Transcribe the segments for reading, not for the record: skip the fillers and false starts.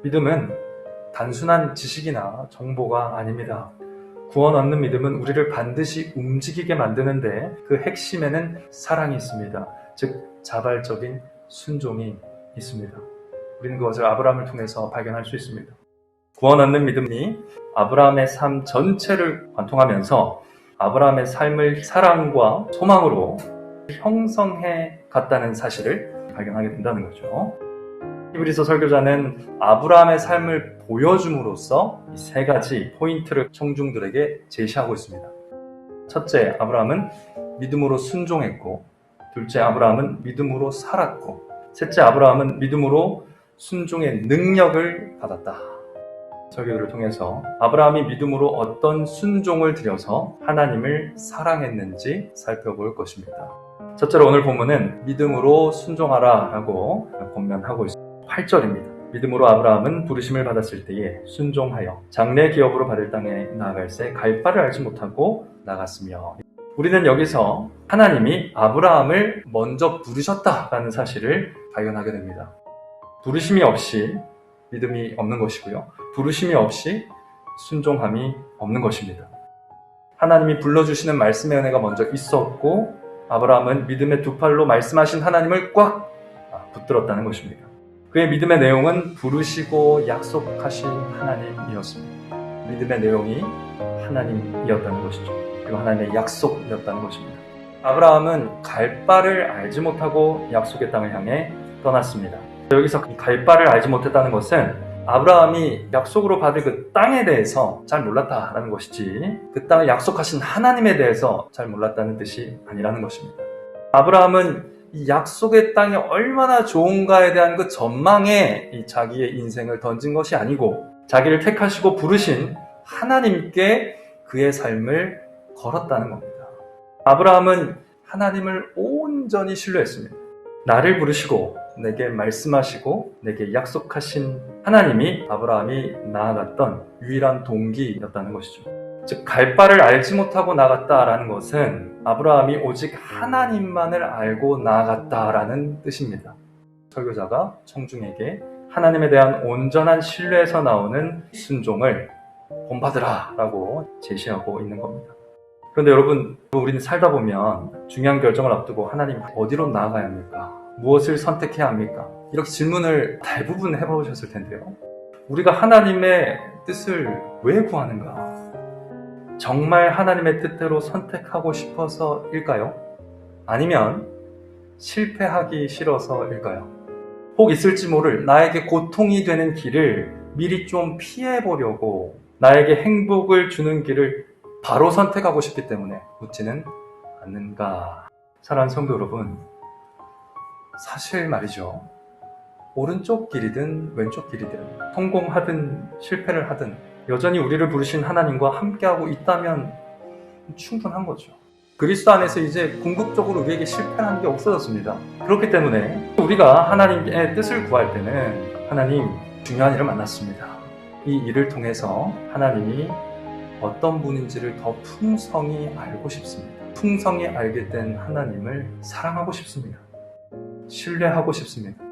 믿음은 단순한 지식이나 정보가 아닙니다. 구원 얻는 믿음은 우리를 반드시 움직이게 만드는데 그 핵심에는 사랑이 있습니다. 즉 자발적인 순종이 있습니다. 우리는 그것을 아브라함을 통해서 발견할 수 있습니다. 구원 얻는 믿음이 아브라함의 삶 전체를 관통하면서 아브라함의 삶을 사랑과 소망으로 형성해 갔다는 사실을 발견하게 된다는 거죠. 히브리서 설교자는 아브라함의 삶을 보여줌으로써 이 세 가지 포인트를 청중들에게 제시하고 있습니다. 첫째, 아브라함은 믿음으로 순종했고, 둘째, 아브라함은 믿음으로 살았고, 셋째, 아브라함은 믿음으로 순종의 능력을 받았다. 설교를 통해서 아브라함이 믿음으로 어떤 순종을 들여서 하나님을 사랑했는지 살펴볼 것입니다. 첫째로 오늘 본문은 믿음으로 순종하라 라고 권면하고 있습니다. 8절입니다. 믿음으로 아브라함은 부르심을 받았을 때에 순종하여 장래 기업으로 받을 땅에 나아갈새 갈 바를 알지 못하고 나갔으며, 우리는 여기서 하나님이 아브라함을 먼저 부르셨다라는 사실을 발견하게 됩니다. 부르심이 없이 믿음이 없는 것이고요. 부르심이 없이 순종함이 없는 것입니다. 하나님이 불러주시는 말씀의 은혜가 먼저 있었고, 아브라함은 믿음의 두 팔로 말씀하신 하나님을 꽉 붙들었다는 것입니다. 그의 믿음의 내용은 부르시고 약속하신 하나님이었습니다. 믿음의 내용이 하나님이었다는 것이죠. 그리고 하나님의 약속이었다는 것입니다. 아브라함은 갈 바를 알지 못하고 약속의 땅을 향해 떠났습니다. 여기서 갈 바를 알지 못했다는 것은 아브라함이 약속으로 받을 그 땅에 대해서 잘 몰랐다라는 것이지, 그 땅을 약속하신 하나님에 대해서 잘 몰랐다는 뜻이 아니라는 것입니다. 아브라함은 이 약속의 땅이 얼마나 좋은가에 대한 그 전망에 이 자기의 인생을 던진 것이 아니고, 자기를 택하시고 부르신 하나님께 그의 삶을 걸었다는 겁니다. 아브라함은 하나님을 온전히 신뢰했습니다. 나를 부르시고 내게 말씀하시고 내게 약속하신 하나님이 아브라함이 나아갔던 유일한 동기였다는 것이죠. 즉, 갈 바를 알지 못하고 나갔다라는 것은 아브라함이 오직 하나님만을 알고 나아갔다라는 뜻입니다. 설교자가 청중에게 하나님에 대한 온전한 신뢰에서 나오는 순종을 본받으라 라고 제시하고 있는 겁니다. 그런데 여러분, 우리는 살다 보면 중요한 결정을 앞두고 하나님 어디로 나아가야 합니까? 무엇을 선택해야 합니까? 이렇게 질문을 대부분 해보셨을 텐데요. 우리가 하나님의 뜻을 왜 구하는가? 정말 하나님의 뜻대로 선택하고 싶어서일까요? 아니면 실패하기 싫어서일까요? 혹 있을지 모를 나에게 고통이 되는 길을 미리 좀 피해보려고, 나에게 행복을 주는 길을 바로 선택하고 싶기 때문에 묻지는 않는가? 사랑하는 성도 여러분, 사실 말이죠. 오른쪽 길이든 왼쪽 길이든, 성공하든 실패를 하든 여전히 우리를 부르신 하나님과 함께하고 있다면 충분한 거죠. 그리스도 안에서 이제 궁극적으로 우리에게 실패하는 게 없어졌습니다. 그렇기 때문에 우리가 하나님의 뜻을 구할 때는 하나님, 중요한 일을 만났습니다. 이 일을 통해서 하나님이 어떤 분인지를 더 풍성히 알고 싶습니다. 풍성히 알게 된 하나님을 사랑하고 싶습니다. 신뢰하고 싶습니다.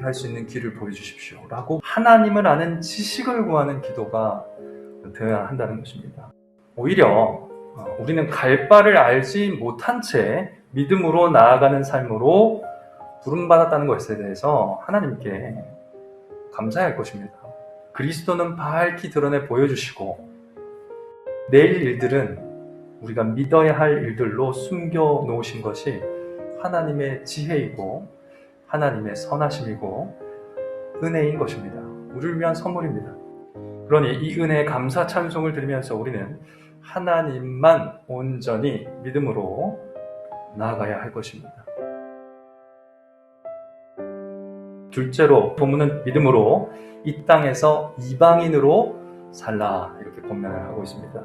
할 수 있는 길을 보여주십시오 라고 하나님을 아는 지식을 구하는 기도가 되어야 한다는 것입니다. 오히려 우리는 갈 바를 알지 못한 채 믿음으로 나아가는 삶으로 부름받았다는 것에 대해서 하나님께 감사해야 할 것입니다. 그리스도는 밝히 드러내 보여주시고, 내일 일들은 우리가 믿어야 할 일들로 숨겨 놓으신 것이 하나님의 지혜이고 하나님의 선하심이고 은혜인 것입니다. 우리를 위한 선물입니다. 그러니 이 은혜의 감사 찬송을 드리면서 우리는 하나님만 온전히 믿음으로 나아가야 할 것입니다. 둘째로 본문은 믿음으로 이 땅에서 이방인으로 살라 이렇게 권면을 하고 있습니다.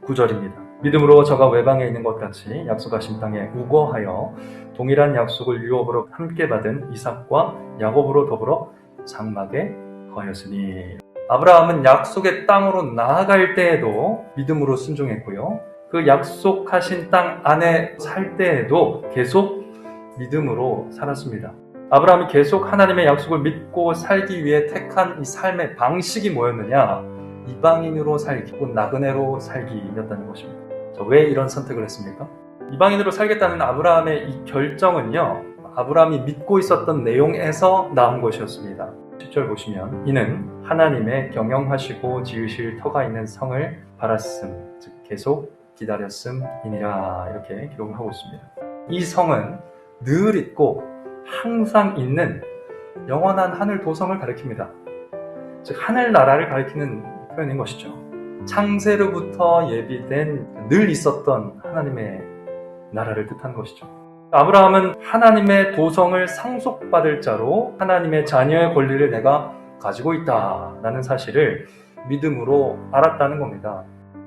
9절입니다. 믿음으로 저가 외방에 있는 것 같이 약속하신 땅에 우거하여 동일한 약속을 유업으로 함께 받은 이삭과 야곱으로 더불어 장막에 거하였으니, 아브라함은 약속의 땅으로 나아갈 때에도 믿음으로 순종했고요. 그 약속하신 땅 안에 살 때에도 계속 믿음으로 살았습니다. 아브라함이 계속 하나님의 약속을 믿고 살기 위해 택한 이 삶의 방식이 뭐였느냐? 이방인으로 살기, 혹은 나그네로 살기였다는 것입니다. 왜 이런 선택을 했습니까? 이방인으로 살겠다는 아브라함의 이 결정은요, 아브라함이 믿고 있었던 내용에서 나온 것이었습니다. 10절 보시면 이는 하나님의 경영하시고 지으실 터가 있는 성을 바랐음, 즉 계속 기다렸음이니라, 이렇게 기록을 하고 있습니다. 이 성은 늘 있고 항상 있는 영원한 하늘 도성을 가리킵니다. 즉 하늘나라를 가리키는 표현인 것이죠. 창세로부터 예비된 늘 있었던 하나님의 나라를 뜻한 것이죠. 아브라함은 하나님의 도성을 상속받을 자로 하나님의 자녀의 권리를 내가 가지고 있다라는 사실을 믿음으로 알았다는 겁니다.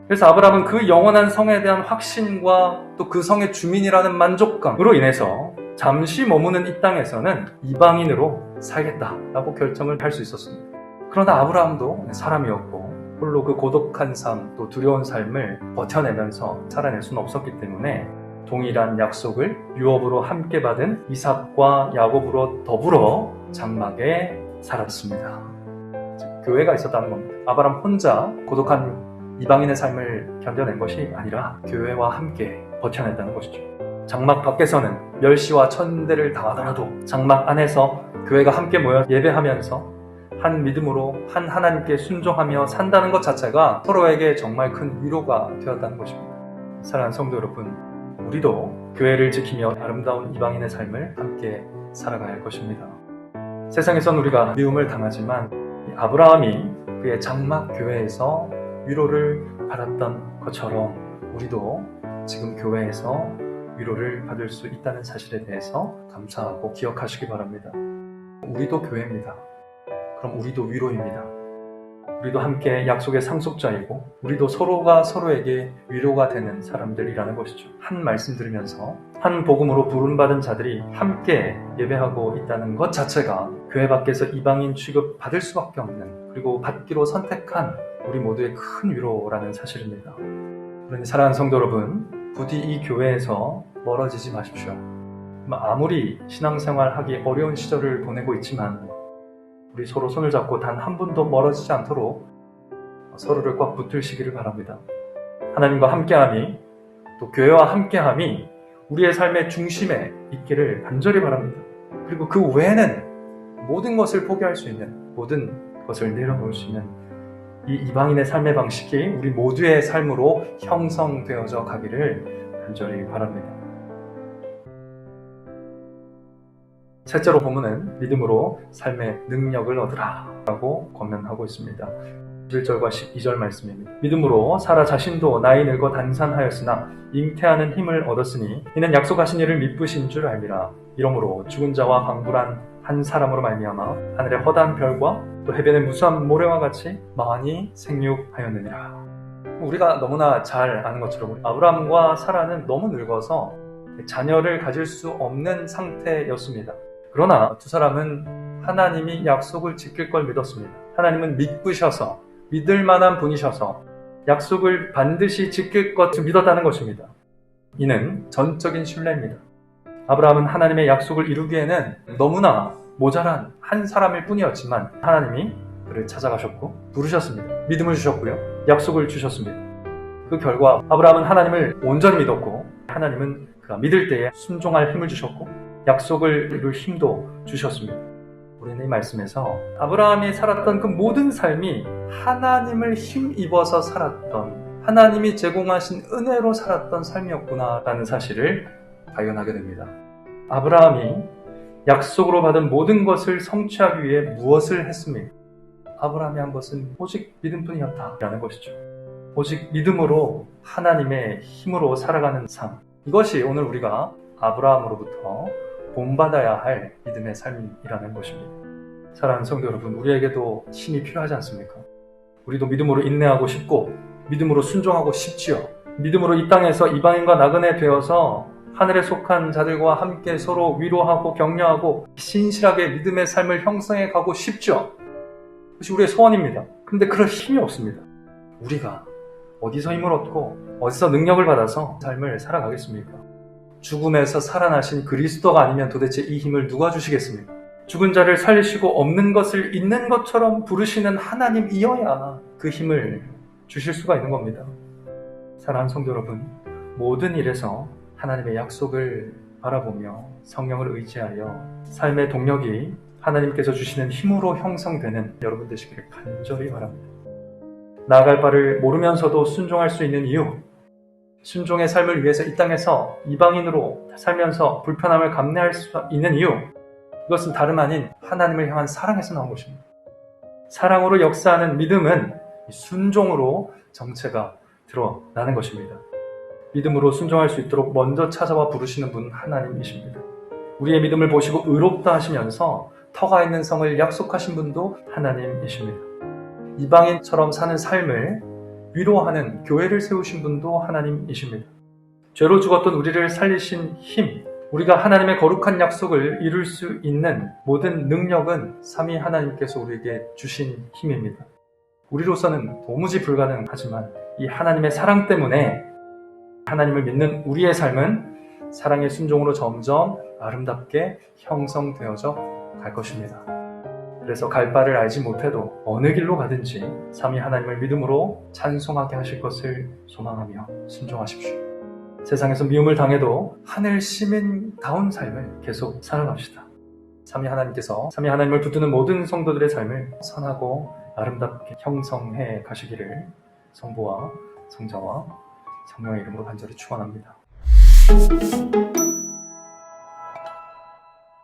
그래서 아브라함은 그 영원한 성에 대한 확신과 또 그 성의 주민이라는 만족감으로 인해서 잠시 머무는 이 땅에서는 이방인으로 살겠다라고 결정을 할 수 있었습니다. 그러나 아브라함도 사람이었고 홀로 그 고독한 삶, 또 두려운 삶을 버텨내면서 살아낼 수는 없었기 때문에 동일한 약속을 유업으로 함께 받은 이삭과 야곱으로 더불어 장막에 살았습니다. 즉, 교회가 있었다는 겁니다. 아브라함 혼자 고독한 이방인의 삶을 견뎌낸 것이 아니라 교회와 함께 버텨낸다는 것이죠. 장막 밖에서는 멸시와 천대를 당하더라도 장막 안에서 교회가 함께 모여 예배하면서 한 믿음으로 한 하나님께 순종하며 산다는 것 자체가 서로에게 정말 큰 위로가 되었다는 것입니다. 사랑하는 성도 여러분, 우리도 교회를 지키며 아름다운 이방인의 삶을 함께 살아가야 할 것입니다. 세상에선 우리가 미움을 당하지만 아브라함이 그의 장막 교회에서 위로를 받았던 것처럼 우리도 지금 교회에서 위로를 받을 수 있다는 사실에 대해서 감사하고 기억하시기 바랍니다. 우리도 교회입니다. 그럼 우리도 위로입니다. 우리도 함께 약속의 상속자이고 우리도 서로가 서로에게 위로가 되는 사람들이라는 것이죠. 한 말씀 들으면서 한 복음으로 부름받은 자들이 함께 예배하고 있다는 것 자체가 교회 밖에서 이방인 취급 받을 수밖에 없는, 그리고 받기로 선택한 우리 모두의 큰 위로라는 사실입니다. 그러니 사랑하는 성도 여러분, 부디 이 교회에서 멀어지지 마십시오. 아무리 신앙생활하기 어려운 시절을 보내고 있지만 우리 서로 손을 잡고 단 한 분도 멀어지지 않도록 서로를 꽉 붙들시기를 바랍니다. 하나님과 함께함이, 또 교회와 함께함이 우리의 삶의 중심에 있기를 간절히 바랍니다. 그리고 그 외에는 모든 것을 포기할 수 있는, 모든 것을 내려놓을 수 있는 이 이방인의 삶의 방식이 우리 모두의 삶으로 형성되어져 가기를 간절히 바랍니다. 셋째로 본문은 믿음으로 삶의 능력을 얻으라 라고 권면하고 있습니다. 11절과 12절 말씀입니다. 믿음으로 사라 자신도 나이 늙어 단산하였으나 잉태하는 힘을 얻었으니 이는 약속하신 이를 미쁘신 줄 알미라. 이러므로 죽은 자와 방불한 한 사람으로 말미암아 하늘의 허다한 별과 또 해변의 무수한 모래와 같이 많이 생육하였느니라. 우리가 너무나 잘 아는 것처럼 아브라함과 사라는 너무 늙어서 자녀를 가질 수 없는 상태였습니다. 그러나 두 사람은 하나님이 약속을 지킬 걸 믿었습니다. 하나님은 믿으셔서, 믿을 만한 분이셔서 약속을 반드시 지킬 것을 믿었다는 것입니다. 이는 전적인 신뢰입니다. 아브라함은 하나님의 약속을 이루기에는 너무나 모자란 한 사람일 뿐이었지만 하나님이 그를 찾아가셨고 부르셨습니다. 믿음을 주셨고요, 약속을 주셨습니다. 그 결과 아브라함은 하나님을 온전히 믿었고 하나님은 그가 믿을 때에 순종할 힘을 주셨고 약속을 이룰 힘도 주셨습니다. 우리는 이 말씀에서 아브라함이 살았던 그 모든 삶이 하나님을 힘입어서 살았던, 하나님이 제공하신 은혜로 살았던 삶이었구나라는 사실을 발견하게 됩니다. 아브라함이 약속으로 받은 모든 것을 성취하기 위해 무엇을 했습니까? 아브라함이 한 것은 오직 믿음뿐이었다라는 것이죠. 오직 믿음으로 하나님의 힘으로 살아가는 삶, 이것이 오늘 우리가 아브라함으로부터 본받아야 할 믿음의 삶이라는 것입니다. 사랑하는 성도 여러분, 우리에게도 힘이 필요하지 않습니까? 우리도 믿음으로 인내하고 싶고 믿음으로 순종하고 싶지요. 믿음으로 이 땅에서 이방인과 나그네 되어서 하늘에 속한 자들과 함께 서로 위로하고 격려하고 신실하게 믿음의 삶을 형성해 가고 싶죠. 그것이 우리의 소원입니다. 그런데 그럴 힘이 없습니다. 우리가 어디서 힘을 얻고 어디서 능력을 받아서 삶을 살아가겠습니까? 죽음에서 살아나신 그리스도가 아니면 도대체 이 힘을 누가 주시겠습니까? 죽은 자를 살리시고 없는 것을 있는 것처럼 부르시는 하나님이어야 그 힘을 주실 수가 있는 겁니다. 사랑하는 성도 여러분, 모든 일에서 하나님의 약속을 바라보며 성령을 의지하여 삶의 동력이 하나님께서 주시는 힘으로 형성되는 여러분 되시기를 간절히 바랍니다. 나아갈 바를 모르면서도 순종할 수 있는 이유, 순종의 삶을 위해서 이 땅에서 이방인으로 살면서 불편함을 감내할 수 있는 이유, 그것은 다름 아닌 하나님을 향한 사랑에서 나온 것입니다. 사랑으로 역사하는 믿음은 순종으로 정체가 드러나는 것입니다. 믿음으로 순종할 수 있도록 먼저 찾아와 부르시는 분은 하나님이십니다. 우리의 믿음을 보시고 의롭다 하시면서 터가 있는 성을 약속하신 분도 하나님이십니다. 이방인처럼 사는 삶을 위로하는 교회를 세우신 분도 하나님이십니다. 죄로 죽었던 우리를 살리신 힘, 우리가 하나님의 거룩한 약속을 이룰 수 있는 모든 능력은 삼위 하나님께서 우리에게 주신 힘입니다. 우리로서는 도무지 불가능하지만 이 하나님의 사랑 때문에 하나님을 믿는 우리의 삶은 사랑의 순종으로 점점 아름답게 형성되어져 갈 것입니다. 그래서 갈 바를 알지 못해도 어느 길로 가든지 삼위 하나님을 믿음으로 찬송하게 하실 것을 소망하며 순종하십시오. 세상에서 미움을 당해도 하늘 시민다운 삶을 계속 살아갑시다. 삼위 하나님께서 삼위 하나님을 붙드는 모든 성도들의 삶을 선하고 아름답게 형성해 가시기를 성부와 성자와 성령의 이름으로 간절히 축원합니다.